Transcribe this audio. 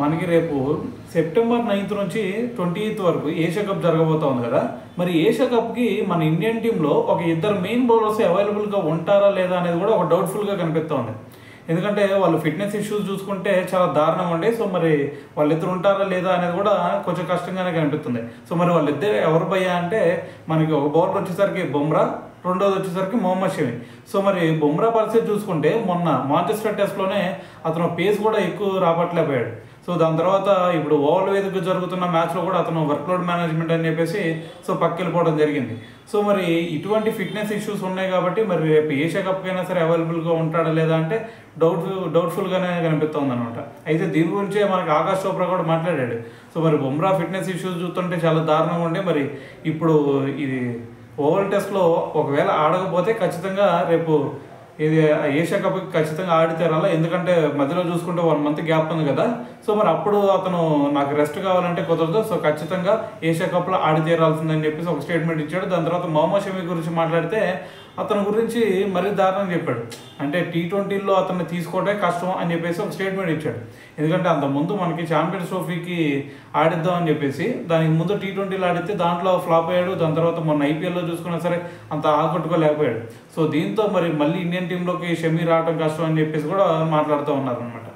మనకి రేపు September 9th నుంచి 28th వరకు ఏషియా కప్ జరగబోతోంది కదా. మరి ఏషియా కప్కి మన ఇండియన్ టీంలో ఒక ఇద్దరు మెయిన్ బౌలర్స్ అవైలబుల్గా ఉంటారా లేదా అనేది కూడా ఒక డౌట్ఫుల్గా కనిపిస్తోంది. ఎందుకంటే వాళ్ళు ఫిట్నెస్ ఇష్యూస్ చూసుకుంటే చాలా దారుణంగా ఉండే. సో మరి వాళ్ళిద్దరు ఉంటారా లేదా అనేది కూడా కొంచెం కష్టంగానే కనిపిస్తుంది. సో మరి వాళ్ళిద్దరు ఎవరు భయ్యా అంటే మనకి ఒక బౌలర్ వచ్చేసరికి బుమ్రా, రెండోది వచ్చేసరికి మొహమ్మద్ షమి. సో మరి బుమ్రా పరిస్థితి చూసుకుంటే మొన్న మాంచెస్టర్ టెస్ట్లోనే అతను పేస్ కూడా ఎక్కువ రాబట్టలేకపోయాడు. సో దాని తర్వాత ఇప్పుడు ఓవర్ వేదిక జరుగుతున్న మ్యాచ్లో కూడా అతను వర్క్లోడ్ మేనేజ్మెంట్ అని చెప్పేసి సో పక్కెళ్ళిపోవడం జరిగింది. సో మరి ఇటువంటి ఫిట్నెస్ ఇష్యూస్ ఉన్నాయి కాబట్టి మరి రేపు ఏషియా కప్ అయినా సరే అవైలబుల్గా ఉంటాడా లేదా అంటే డౌట్ఫుల్గానే కనిపిస్తుంది అనమాట. అయితే దీని గురించే మనకి ఆకాష్ చోప్రా కూడా మాట్లాడాడు. సో మరి బుమ్రా ఫిట్నెస్ ఇష్యూస్ చూస్తుంటే చాలా దారుణంగా ఉండే. మరి ఇప్పుడు ఇది ఓవల్ టెస్ట్లో ఒకవేళ ఆడకపోతే ఖచ్చితంగా రేపు ఇది ఏషియా కప్కి ఖచ్చితంగా ఆడితేరాలా. ఎందుకంటే మధ్యలో చూసుకుంటే 1 month గ్యాప్ ఉంది కదా. సో మరి అప్పుడు అతను నాకు రెస్ట్ కావాలంటే కుదరదు, సో ఖచ్చితంగా ఏషియా కప్లో ఆడితేరాల్సిందని చెప్పేసి ఒక స్టేట్మెంట్ ఇచ్చాడు. దాని తర్వాత మొహమ్మద్ షమి గురించి మాట్లాడితే అతని గురించి మరీ దారుణంగా చెప్పాడు. అంటే T20లో అతన్ని తీసుకోవడమే కష్టం అని చెప్పేసి ఒక స్టేట్మెంట్ ఇచ్చాడు. ఎందుకంటే అంతకుముందు మనకి ఛాంపియన్స్ ట్రోఫీకి ఆడిద్దామని చెప్పేసి దానికి ముందు T20లో ఆడితే దాంట్లో ఫ్లాప్ అయ్యాడు. దాని తర్వాత మొన్న IPLలో చూసుకున్నా సరే అంత ఆకట్టుకోలేకపోయాడు. సో దీంతో మరి మళ్ళీ ఇండియన్ టీంలోకి షమి రావడం కష్టం అని చెప్పేసి కూడా మాట్లాడుతూ ఉన్నారు అనమాట.